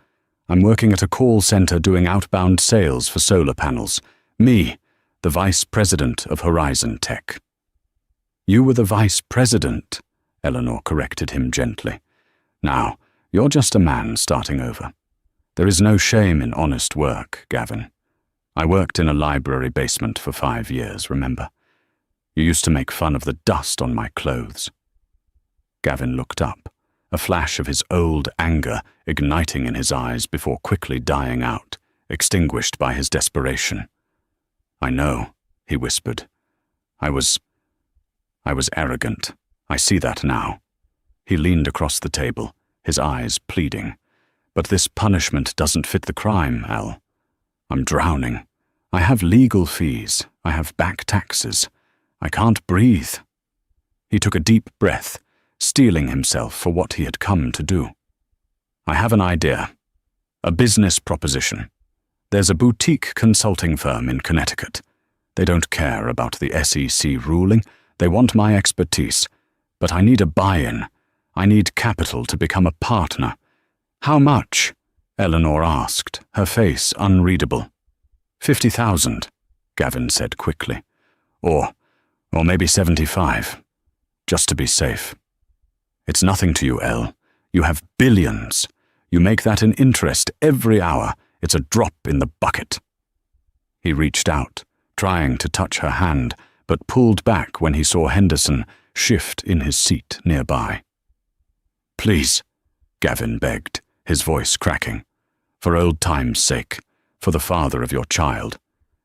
I'm working at a call center doing outbound sales for solar panels. Me, the vice president of Horizon Tech." "You were the vice president," Eleanor corrected him gently. "Now, you're just a man starting over. There is no shame in honest work, Gavin. I worked in a library basement for 5 years, remember? You used to make fun of the dust on my clothes." Gavin looked up, a flash of his old anger igniting in his eyes before quickly dying out, extinguished by his desperation. "I know," he whispered. I was arrogant. I see that now." He leaned across the table, his eyes pleading. "But this punishment doesn't fit the crime, Elle. I'm drowning. I have legal fees. I have back taxes. I can't breathe." He took a deep breath, steeling himself for what he had come to do. "I have an idea. A business proposition. There's a boutique consulting firm in Connecticut. They don't care about the SEC ruling. They want my expertise. But I need a buy-in. I need capital to become a partner." "How much?" Eleanor asked, her face unreadable. 50,000, Gavin said quickly. Or maybe 75, just to be safe." "It's nothing to you, Elle. You have billions. You make that in interest every hour. It's a drop in the bucket." He reached out, trying to touch her hand, but pulled back when he saw Henderson shift in his seat nearby. "Please," Gavin begged, his voice cracking. "For old time's sake, for the father of your child,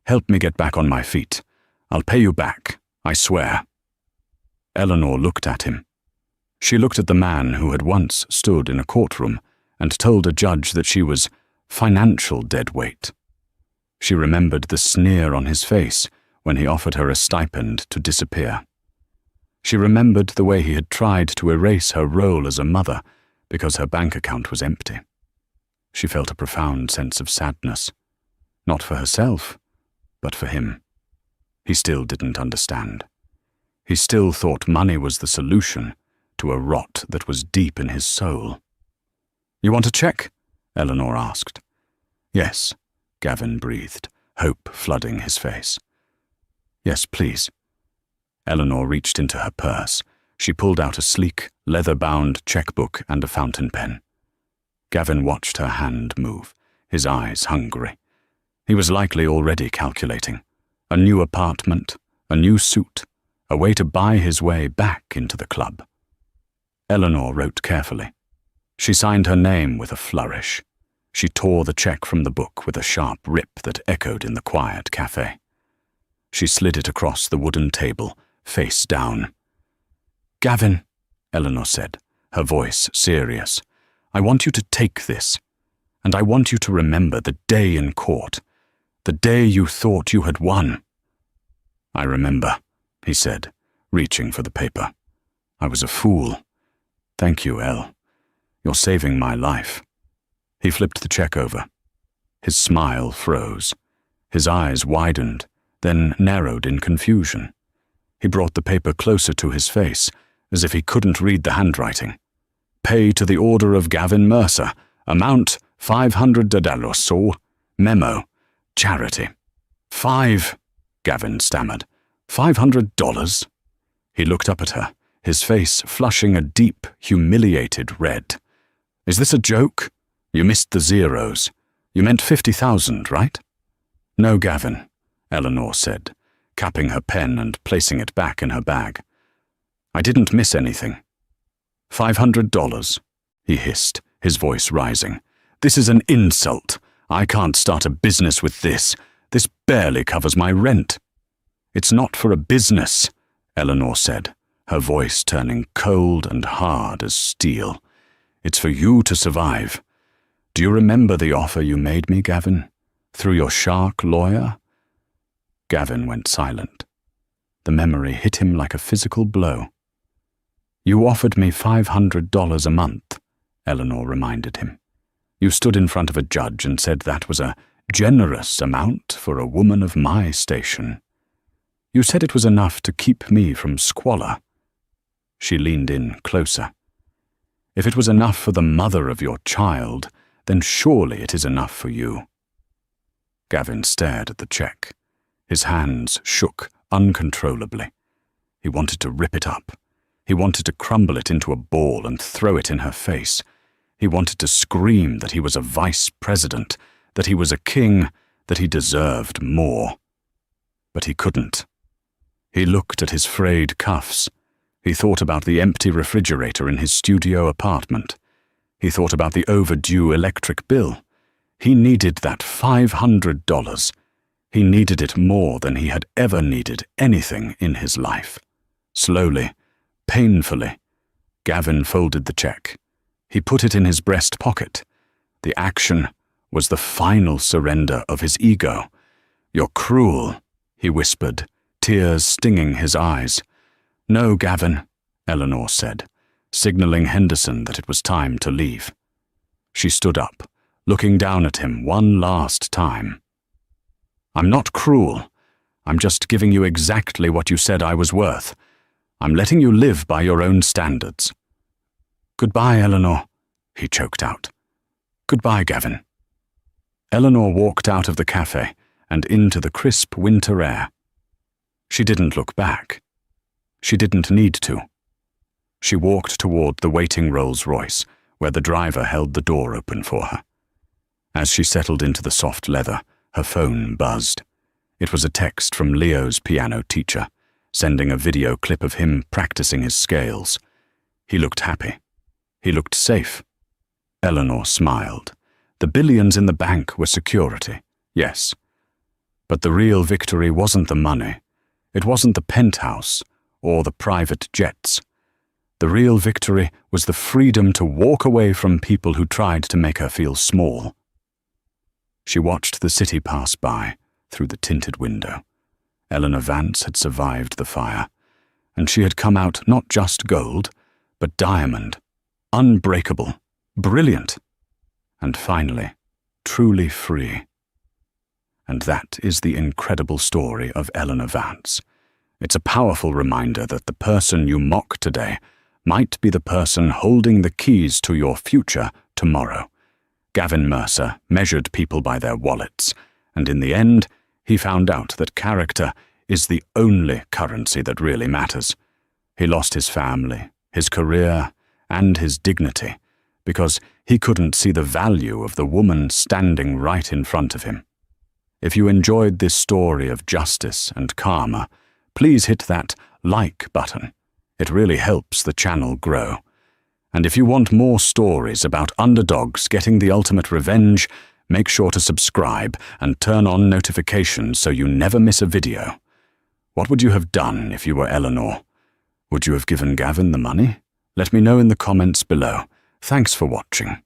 help me get back on my feet. I'll pay you back, I swear." Eleanor looked at him. She looked at the man who had once stood in a courtroom and told a judge that she was financial deadweight. She remembered the sneer on his face when he offered her a stipend to disappear. She remembered the way he had tried to erase her role as a mother because her bank account was empty. She felt a profound sense of sadness, not for herself, but for him. He still didn't understand. He still thought money was the solution to a rot that was deep in his soul. "You want a check?" Eleanor asked. "Yes," Gavin breathed, hope flooding his face. "Yes, please." Eleanor reached into her purse. She pulled out a sleek, leather-bound checkbook and a fountain pen. Gavin watched her hand move, his eyes hungry. He was likely already calculating. A new apartment, a new suit, a way to buy his way back into the club. Eleanor wrote carefully. She signed her name with a flourish. She tore the check from the book with a sharp rip that echoed in the quiet cafe. She slid it across the wooden table, face down. "Gavin," Eleanor said, her voice serious, "I want you to take this, and I want you to remember the day in court, the day you thought you had won." "I remember," he said, reaching for the paper. "I was a fool. Thank you, Elle. You're saving my life." He flipped the check over. His smile froze. His eyes widened, then narrowed in confusion. He brought the paper closer to his face, as if he couldn't read the handwriting. "Pay to the order of Gavin Mercer. Amount $500. Memo. Charity." "Five," Gavin stammered. $500? He looked up at her, his face flushing a deep, humiliated red. "Is this a joke? You missed the zeros. You meant 50,000, right?" "No, Gavin," Eleanor said, capping her pen and placing it back in her bag. "I didn't miss anything." $500, he hissed, his voice rising. "This is an insult. I can't start a business with this. This barely covers my rent." "It's not for a business," Eleanor said, her voice turning cold and hard as steel. "It's for you to survive. Do you remember the offer you made me, Gavin? Through your shark lawyer?" Gavin went silent. The memory hit him like a physical blow. "You offered me $500 a month," Eleanor reminded him. "You stood in front of a judge and said that was a generous amount for a woman of my station. You said it was enough to keep me from squalor." She leaned in closer. "If it was enough for the mother of your child, then surely it is enough for you." Gavin stared at the check. His hands shook uncontrollably. He wanted to rip it up. He wanted to crumble it into a ball and throw it in her face. He wanted to scream that he was a vice president, that he was a king, that he deserved more. But he couldn't. He looked at his frayed cuffs. He thought about the empty refrigerator in his studio apartment. He thought about the overdue electric bill. He needed that $500. He needed it more than he had ever needed anything in his life. Slowly, painfully, Gavin folded the check. He put it in his breast pocket. The action was the final surrender of his ego. "You're cruel," he whispered, tears stinging his eyes. "No, Gavin," Eleanor said, signaling Henderson that it was time to leave. She stood up, looking down at him one last time. "I'm not cruel. I'm just giving you exactly what you said I was worth. I'm letting you live by your own standards." "Goodbye, Eleanor," he choked out. "Goodbye, Gavin." Eleanor walked out of the cafe and into the crisp winter air. She didn't look back. She didn't need to. She walked toward the waiting Rolls-Royce, where the driver held the door open for her. As she settled into the soft leather, her phone buzzed. It was a text from Leo's piano teacher, sending a video clip of him practicing his scales. He looked happy. He looked safe. Eleanor smiled. The billions in the bank were security, yes. But the real victory wasn't the money. It wasn't the penthouse or the private jets. The real victory was the freedom to walk away from people who tried to make her feel small. She watched the city pass by through the tinted window. Eleanor Vance had survived the fire, and she had come out not just gold, but diamond, unbreakable, brilliant, and finally, truly free. And that is the incredible story of Eleanor Vance. It's a powerful reminder that the person you mock today might be the person holding the keys to your future tomorrow. Gavin Mercer measured people by their wallets, and in the end, he found out that character is the only currency that really matters. He lost his family, his career, and his dignity because he couldn't see the value of the woman standing right in front of him. If you enjoyed this story of justice and karma, please hit that like button. It really helps the channel grow. And if you want more stories about underdogs getting the ultimate revenge, make sure to subscribe and turn on notifications so you never miss a video. What would you have done if you were Eleanor? Would you have given Gavin the money? Let me know in the comments below. Thanks for watching.